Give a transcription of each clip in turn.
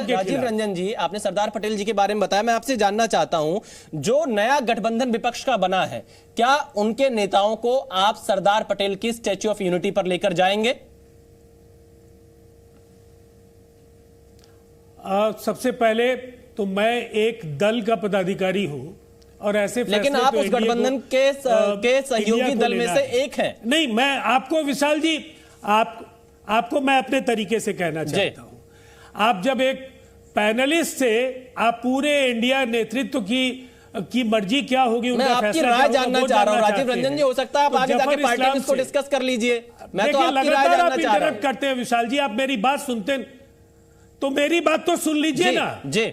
के राजीव रंजन जी, आपने सरदार पटेल जी के बारे में बताया, मैं आपसे जानना चाहता हूं, जो नया गठबंधन विपक्ष का बना है, क्या उनके नेताओं को आप सरदार पटेल की स्टैच्यू ऑफ यूनिटी पर लेकर जाएंगे? सबसे पहले तो मैं एक दल का पदाधिकारी हूं और ऐसे लेकिन आप तो उस गठबंधन के सहयोगी दल में से एक हैं। नहीं, मैं आपको विशाल जी आपको मैं अपने तरीके से कहना चाहता हूं। आप जब एक पैनलिस्ट से आप पूरे इंडिया नेतृत्व की मर्जी क्या होगी, मैं आपकी राय जानना चाह रहा हूं राजीव रंजन जी। हो सकता है आप आगे जाके पार्टी में इसको डिस्कस कर लीजिए। मैं तो आपकी राय जानना चाह रहा हूं। करते हैं विशाल जी, आप मेरी बात सुनते तो मेरी बात तो सुन लीजिए ना जी।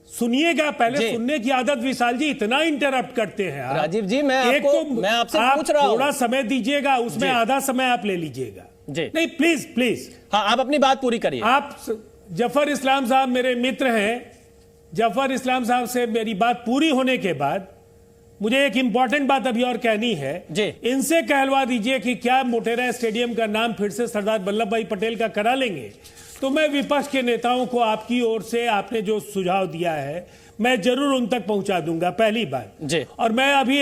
सुनिएगा, पहले सुनने की आदत विशाल जी, इतना इंटरप्ट करते हैं आप। राजीव जी, मैं आपसे पूछ रहा हूं, थोड़ा समय दीजिएगा, उसमें आधा समय आप ले लीजिएगा जी। नहीं, प्लीज प्लीज, हाँ आप अपनी बात पूरी करिए। आप जफर इस्लाम साहब मेरे मित्र हैं। जफर इस्लाम साहब से मेरी बात पूरी होने के बाद मुझे एक इंपॉर्टेंट बात अभी और कहनी है जी। इनसे कहलवा दीजिए कि क्या मोटेरा स्टेडियम का नाम फिर से सरदार वल्लभ भाई पटेल का करा लेंगे, तो मैं विपक्ष के नेताओं को आपकी ओर से आपने जो सुझाव दिया है मैं जरूर उन तक पहुंचा दूंगा, पहली बात जी। और मैं अभी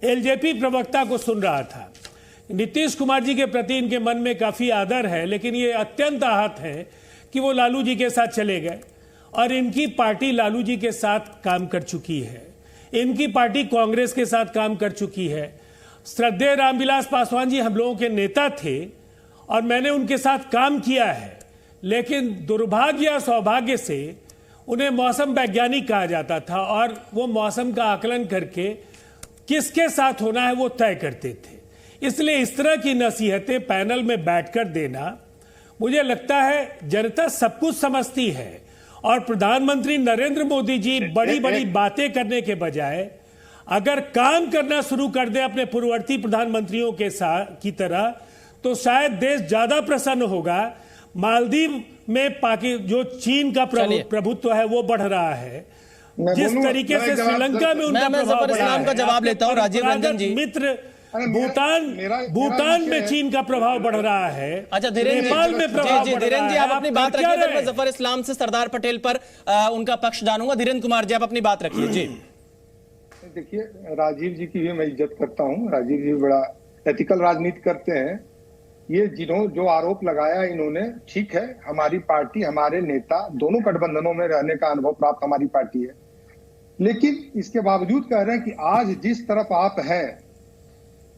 एलजेपी प्रवक्ता को सुन रहा था, नीतीश कुमार जी के प्रति इनके मन में काफी आदर है, लेकिन ये अत्यंत आहत है कि वो लालू जी के साथ चले गए और इनकी पार्टी लालू जी के साथ काम कर चुकी है, इनकी पार्टी कांग्रेस के साथ काम कर चुकी है। श्रद्धेय रामविलास पासवान जी हम लोगों के नेता थे और मैंने उनके साथ काम किया है, लेकिन दुर्भाग्य या सौभाग्य से उन्हें मौसम वैज्ञानिक कहा जाता था और वो मौसम का आकलन करके किसके साथ होना है वो तय करते थे। इसलिए इस तरह की नसीहतें पैनल में बैठकर देना, मुझे लगता है जनता सब कुछ समझती है और प्रधानमंत्री नरेंद्र मोदी जी बड़ी बड़ी बातें करने के बजाय अगर काम करना शुरू कर दें अपने पूर्ववर्ती प्रधानमंत्रियों के साथ की तरह, तो शायद देश ज्यादा प्रसन्न होगा। मालदीव में जो चीन का प्रभुत्व है वो बढ़ रहा है, जिस तरीके से श्रीलंका में उनका प्रभाव बढ़ रहा है। का जवाब लेता हूं राजीव रंजन जी। मित्र भूटान में चीन का प्रभाव बढ़ रहा है। अच्छा धीरेन्द्र नेपाल में प्रभाव बढ़ रहा है। आप अपनी बात रखिए, मैं जफर इस्लाम से सरदार पटेल पर उनका पक्ष जानूंगा। धीरेन्द्र कुमार जी आप अपनी बात रखिए जी। देखिए, राजीव जी की भी मैं इज्जत करता हूं, राजीव जी बड़ा एथिकल राजनीति करते हैं। ये जो आरोप लगाया इन्होंने, ठीक है, हमारी पार्टी, हमारे नेता दोनों गठबंधनों में रहने का अनुभव प्राप्त हमारी पार्टी है, लेकिन इसके बावजूद कह रहे हैं कि आज जिस तरफ आप हैं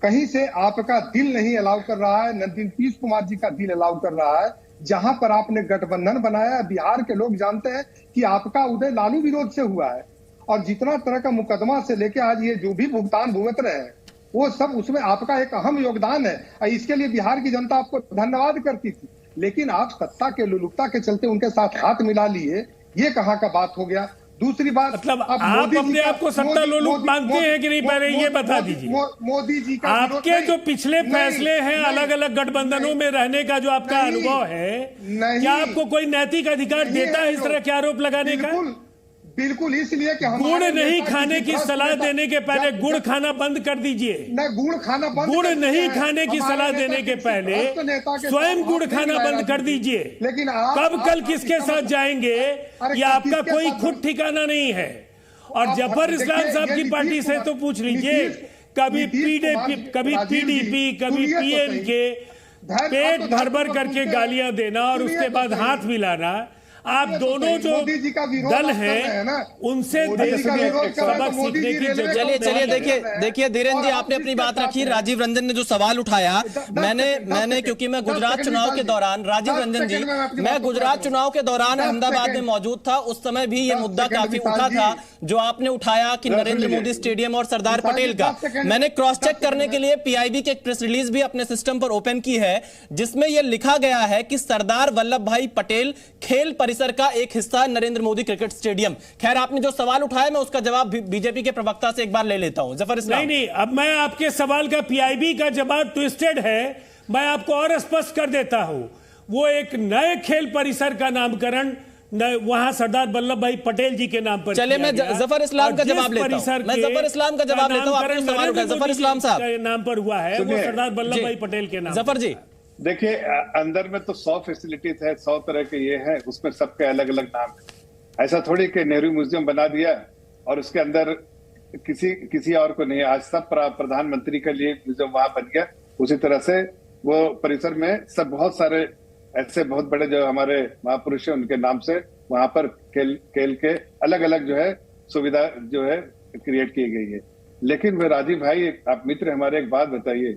कहीं से आपका दिल नहीं अलाउ कर रहा है, न नीतीश कुमार जी का दिल अलाउ कर रहा है। जहां पर आपने गठबंधन बनाया, बिहार के लोग जानते हैं कि आपका उदय लालू विरोध से हुआ है और जितना तरह का मुकदमा से लेके आज ये जो भी भुगतान भुगत रहे हैं वो सब उसमें आपका एक अहम योगदान है। इसके लिए बिहार की जनता आपको धन्यवाद करती थी, लेकिन आप सत्ता के लुलुकता के चलते उनके साथ हाथ मिला लिए, ये कहां का बात हो गया। दूसरी बात, मतलब आप अपने आप को सत्ता लोलुप मानते हैं कि नहीं, पहले ये बता दीजिए। मोदी जी का आपके जो पिछले फैसले हैं अलग अलग गठबंधनों में रहने का जो आपका अनुभव है, क्या आपको कोई नैतिक अधिकार देता है इस तरह के आरोप लगाने का? बिल्कुल, इसलिए कि गुड़ नहीं खाने की सलाह देने के पहले गुड़ खाना बंद कर दीजिए। गुड़ खाना बंद, गुड़ नहीं खाने की सलाह देने के पहले स्वयं गुड़ खाना बंद कर दीजिए। लेकिन कब कल किसके साथ जाएंगे ये आपका कोई खुद ठिकाना नहीं है। और जफर इस्लाम साहब की पार्टी से तो पूछ लीजिए, कभी पीडीपी, कभी पीएमके, पेट भर भर करके गालियां देना और उसके बाद हाथ मिलाना। आप दोनों जो दल हैं उनसे सबक सीखने की जरूरत। चलिए देखिए धीरेन्द्र जी आपने अपनी बात रखी। राजीव रंजन ने जो सवाल उठाया, मैंने क्योंकि मैं गुजरात चुनाव के दौरान, राजीव रंजन जी मैं गुजरात चुनाव के दौरान अहमदाबाद में मौजूद था, उस समय भी ये मुद्दा काफी उठा था जो आपने उठाया कि नरेंद्र मोदी स्टेडियम और सरदार पटेल का। मैंने क्रॉस चेक करने के लिए पीआईबी की एक प्रेस रिलीज भी अपने सिस्टम पर ओपन की है, जिसमें यह लिखा गया है कि सरदार वल्लभ भाई पटेल खेल परिसर का एक हिस्सा है नरेंद्र मोदी क्रिकेट स्टेडियम। खैर आपने जो सवाल उठाया मैं उसका जवाब बीजेपी के प्रवक्ता से एक बार ले लेता हूं। जफर इस्लाम। नहीं, अब मैं आपके सवाल का पीआईबी का जवाब ट्विस्टेड है, मैं आपको और स्पष्ट कर देता हूं। वो एक नए खेल परिसर का नामकरण वहां सरदार वल्लभ भाई पटेल जी के नाम पर। चलिए मैं जफर इस्लाम का जवाब लेता हूं। मैं जफर इस्लाम का जवाब लेता हूं। आपने सवाल उठाया जफर इस्लाम साहब नाम पर हुआ है, वो सरदार वल्लभ भाई पटेल के नाम। जफर जी देखिए अंदर में तो 100 फैसिलिटीज है, 100 तरह के ये है, उसमें सबके अलग अलग नाम है। ऐसा थोड़ी कि नेहरू म्यूजियम बना दिया और उसके अंदर किसी और को नहीं। आज सब प्रधानमंत्री के लिए म्यूजियम वहां बन गया। उसी तरह से वो परिसर में सब बहुत सारे ऐसे बहुत बड़े जो हमारे महापुरुष हैं उनके नाम से वहां पर खेल के अलग अलग जो है सुविधा जो है क्रिएट की गई है। लेकिन वे राजीव भाई आप मित्र हमारे, एक बात बताइए,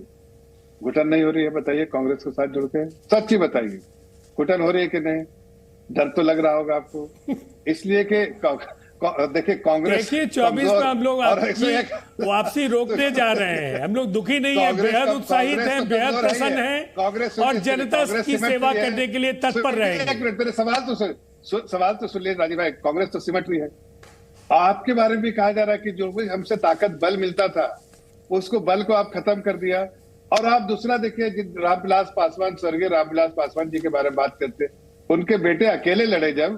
घुटन नहीं हो रही है? बताइए कांग्रेस के साथ जुड़ के सच ही बताइए, घुटन हो रही है कि नहीं? डर तो लग रहा होगा आपको, इसलिए कि देखिए कांग्रेस, देखिए 24 में हम लोग वापसी रोकने जा रहे हैं। हम लोग दुखी नहीं है, बेहद उत्साहित हैं, बेहद प्रसन्न हैं और जनता की सेवा करने के लिए तत्पर रहेंगे। मेरे सवाल तो सुन लीजिए राजीव भाई, कांग्रेस तो सिमट रही है। आपके बारे में भी कहा जा रहा है कि जो भी हमसे ताकत बल मिलता था उसको बल को आप खत्म कर दिया। और आप दूसरा देखिए, रामविलास पासवान, स्वर्गीय रामविलास पासवान जी के बारे में बात करते, उनके बेटे अकेले लड़े जब,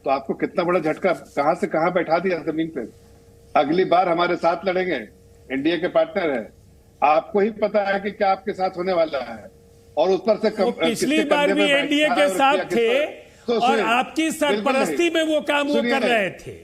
तो आपको कितना बड़ा झटका, कहां से कहां बैठा दिया जमीन पे। अगली बार हमारे साथ लड़ेंगे, एनडीए के पार्टनर है, आपको ही पता है कि क्या आपके साथ होने वाला है। और उस पर से पिछली बार भी एनडीए के साथ थे और आपकी सरपरस्ती में वो काम वो कर रहे थे।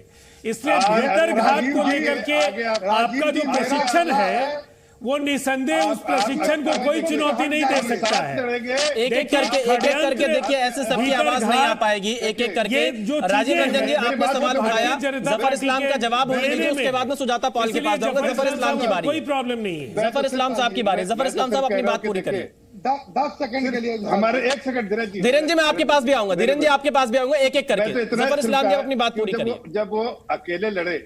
इसलिए भीतर घात को लेकर के आपका जो प्रशिक्षण है वो निसंदेह उस प्रशिक्षण को कोई चुनौती नहीं दे सकता है। एक एक करके देखिए, ऐसे सबकी आवाज नहीं आ पाएगी। एक एक करके राजीव रंजन जी, आपने सवाल उठाया, जफर इस्लाम का जवाब होने दीजिए, उसके बाद में सुजाता पॉल के पास जाऊंगा। जफर इस्लाम की बारी, कोई प्रॉब्लम नहीं है। जफर इस्लाम साहब की बारी। जफर इस्लाम साहब अपनी बात पूरी करिए। 10 सेकंड के लिए हमारे 1 सेकंड धीरेन जी, मैं आपके पास भी आऊंगा। धीरेन जी आपके पास भी आऊंगा, एक एक करके। जफर इस्लाम जी अपनी बात पूरी करिए। जब वो अकेले लड़े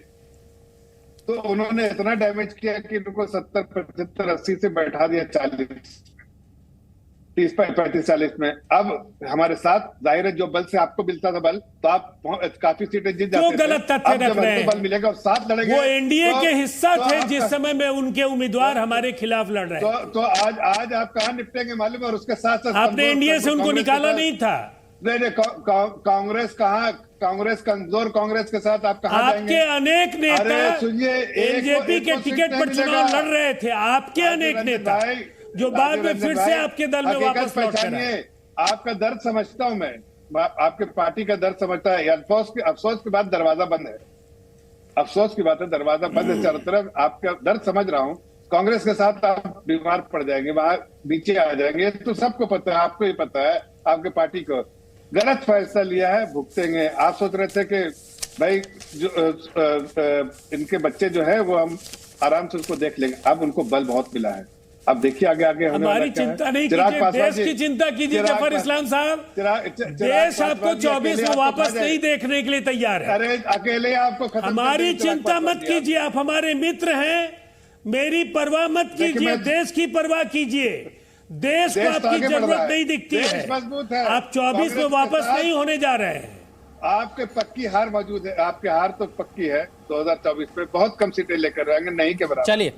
तो उन्होंने इतना डैमेज किया कि उनको 70, 75, 80 से बैठा दिया 40, 30, 35, 40 में। अब हमारे साथ जाहिर है जो बल से आपको मिलता था बल, तो आप काफी सीटें जीत जाते थे। गलत तथ्य रख रहे हैं। बल मिलेगा और साथ लड़ेंगे। वो एनडीए के हिस्सा थे जिस समय में उनके उम्मीदवार हमारे खिलाफ लड़ रहे हैं। तो आज आप कहां निपटेंगे मालूम है? और उसके साथ आपने एनडीए से उनको निकाला नहीं था। नहीं, कांग्रेस कहां, कांग्रेस कमजोर कांग्रेस के साथ आप कहां जाएंगे? आपके अनेक नेता एलजेपी के टिकट पर चुनाव लड़ रहे थे। आपके अनेक नेता जो बाद में फिर से आपके दल में वापस लौट कर आए। आपका दर्द समझता हूं मैं, आपके पार्टी का दर्द समझता है। अफसोस की बात दरवाजा बंद है, अफसोस की बात है दरवाजा बंद है चारों तरफ। आपका दर्द समझ रहा हूं। कांग्रेस के साथ आप बीमार पड़ जाएंगे, वहां नीचे आ जाएंगे, तो सबको पता है, आपको ही पता है, आपके पार्टी को गलत फैसला लिया है, भुगतेंगे। आप सोच रहे थे कि भाई जो इनके बच्चे जो है वो हम आराम से उसको देख लेंगे। अब उनको बल बहुत मिला है। अब देखिए आगे हमारी चिंता नहीं कीजिए, देश की चिंता कीजिए जफर इस्लाम साहब। देश आपको 24 में वापस नहीं देखने के लिए तैयार है। अरे अकेले आपको खत्म, हमारी चिंता मत कीजिए, आप हमारे मित्र हैं। मेरी परवाह मत कीजिए, देश की परवाह कीजिए। देश को आपकी जरूरत नहीं दिखती है। आप 24 में वापस नहीं होने जा रहे हैं। आपके पक्की हार मौजूद है, आपकी हार तो पक्की है। 2024 में बहुत कम सीटें लेकर रहेंगे, नहीं के बराबर। चलिए।